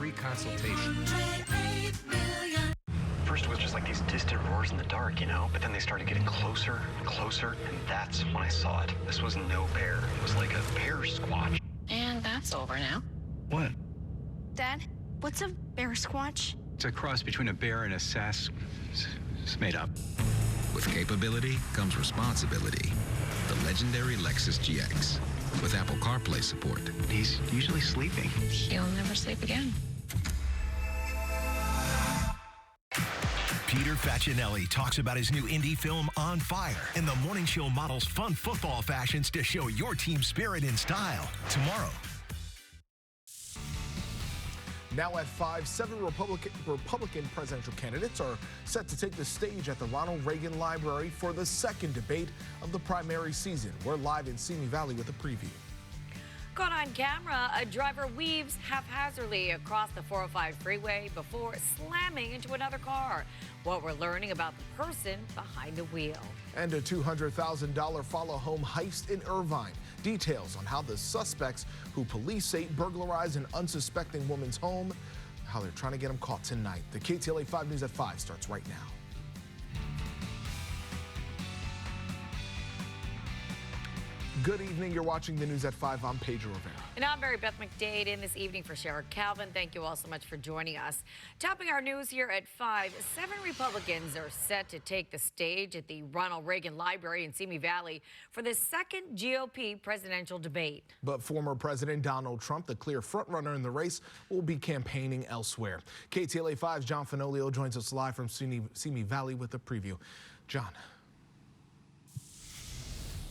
free consultation. First it was just like these distant roars in the dark, you know, but then they started getting closer and closer, and that's when I saw it. This was no bear. It was like a bear squatch. And that's over now. What? Dad, what's a bear squatch? It's a cross between a bear and a sass. It's made up. With capability comes responsibility. The legendary Lexus GX. With Apple CarPlay support. He's usually sleeping. He'll never sleep again. Peter Facinelli talks about his new indie film On Fire, and the morning show models fun football fashions to show your team spirit and style. Tomorrow. Now at 5, 7 Republican presidential candidates are set to take the stage at the Ronald Reagan Library for the second debate of the primary season. We're live in Simi Valley with a preview. Caught on camera, a driver weaves haphazardly across the 405 freeway before slamming into another car. What we're learning about the person behind the wheel. And a $200,000 follow home heist in Irvine. Details on how the suspects, who police say burglarized an unsuspecting woman's home, how they're trying to get them caught tonight. The KTLA 5 News at 5 starts right now. Good evening. You're watching the news at 5. I'm Pedro Rivera. And I'm Mary Beth McDade in this evening for Sheriff Calvin. Thank you all so much for joining us. Topping our news here at 5, 7 Republicans are set to take the stage at the Ronald Reagan Library in Simi Valley for the second GOP presidential debate. But former President Donald Trump, the clear frontrunner in the race, will be campaigning elsewhere. KTLA 5's John Finolio joins us live from Simi Valley with a preview. John.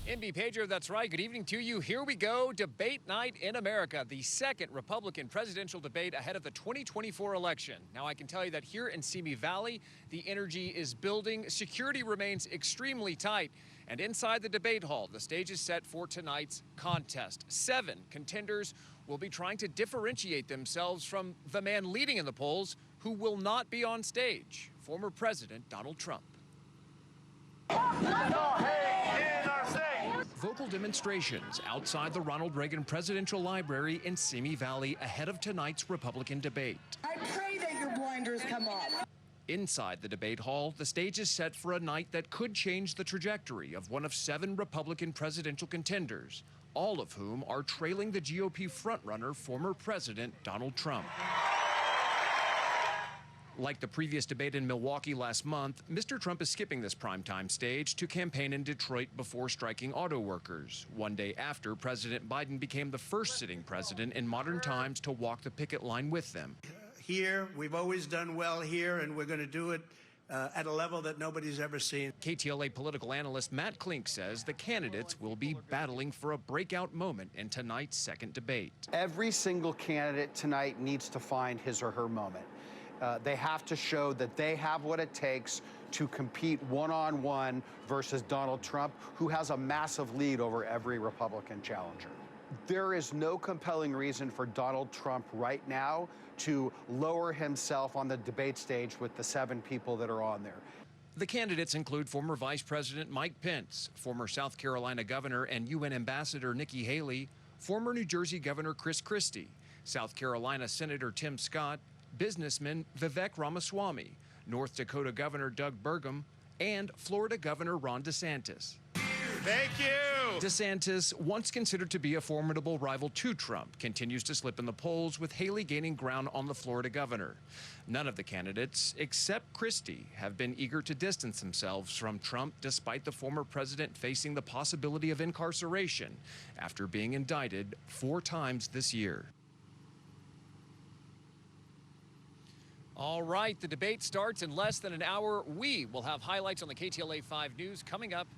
NB Pedro, that's right. Good evening to you. Here we go. Debate night in America, the second Republican presidential debate ahead of the 2024 election. Now, I can tell you that here in Simi Valley, the energy is building. Security remains extremely tight. And inside the debate hall, the stage is set for tonight's contest. 7 contenders will be trying to differentiate themselves from the man leading in the polls who will not be on stage, former President Donald Trump. Vocal demonstrations outside the Ronald Reagan Presidential Library in Simi Valley ahead of tonight's Republican debate. I pray that your blinders come off. Inside the debate hall, the stage is set for a night that could change the trajectory of one of 7 Republican presidential contenders, all of whom are trailing the GOP frontrunner, former President Donald Trump. Like the previous debate in Milwaukee last month, Mr. Trump is skipping this primetime stage to campaign in Detroit before striking auto workers, one day after President Biden became the first sitting president in modern times to walk the picket line with them. Here, we've always done well here, and we're going to do it at a level that nobody's ever seen. KTLA political analyst Matt Klink says the candidates will be battling for a breakout moment in tonight's second debate. Every single candidate tonight needs to find his or her moment. They have to show that they have what it takes to compete one-on-one versus Donald Trump, who has a massive lead over every Republican challenger. There is no compelling reason for Donald Trump right now to lower himself on the debate stage with the 7 people that are on there. The candidates include former Vice President Mike Pence, former South Carolina Governor and UN Ambassador Nikki Haley, former New Jersey Governor Chris Christie, South Carolina Senator Tim Scott, businessman Vivek Ramaswamy, North Dakota Governor Doug Burgum, and Florida Governor Ron DeSantis. Thank you. DeSantis, once considered to be a formidable rival to Trump, continues to slip in the polls, with Haley gaining ground on the Florida governor. None of the candidates, except Christie, have been eager to distance themselves from Trump, despite the former president facing the possibility of incarceration after being indicted 4 times this year. All right, the debate starts in less than an hour. We will have highlights on the KTLA 5 News coming up.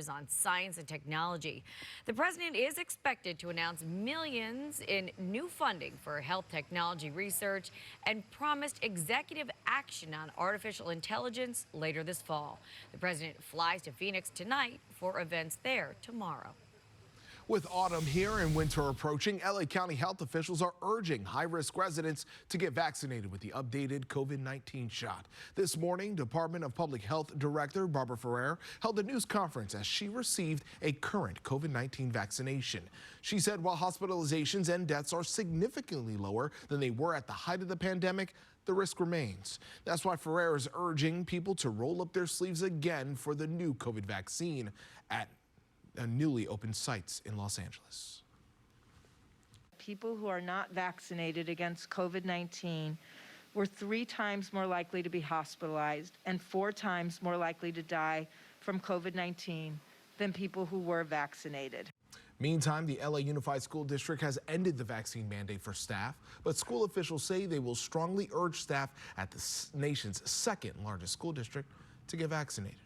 On science and technology. The president is expected to announce millions in new funding for health technology research and promised executive action on artificial intelligence later this fall. The president flies to Phoenix tonight for events there tomorrow. With autumn here and winter approaching, LA County health officials are urging high-risk residents to get vaccinated with the updated COVID-19 shot. This morning, Department of Public Health Director Barbara Ferrer held a news conference as she received a current COVID-19 vaccination. She said while hospitalizations and deaths are significantly lower than they were at the height of the pandemic, the risk remains. That's why Ferrer is urging people to roll up their sleeves again for the new COVID vaccine at newly opened sites in Los Angeles. People who are not vaccinated against COVID-19 were 3 times more likely to be hospitalized and 4 times more likely to die from COVID-19 than people who were vaccinated. Meantime, the LA Unified School District has ended the vaccine mandate for staff, but school officials say they will strongly urge staff at the nation's second largest school district to get vaccinated.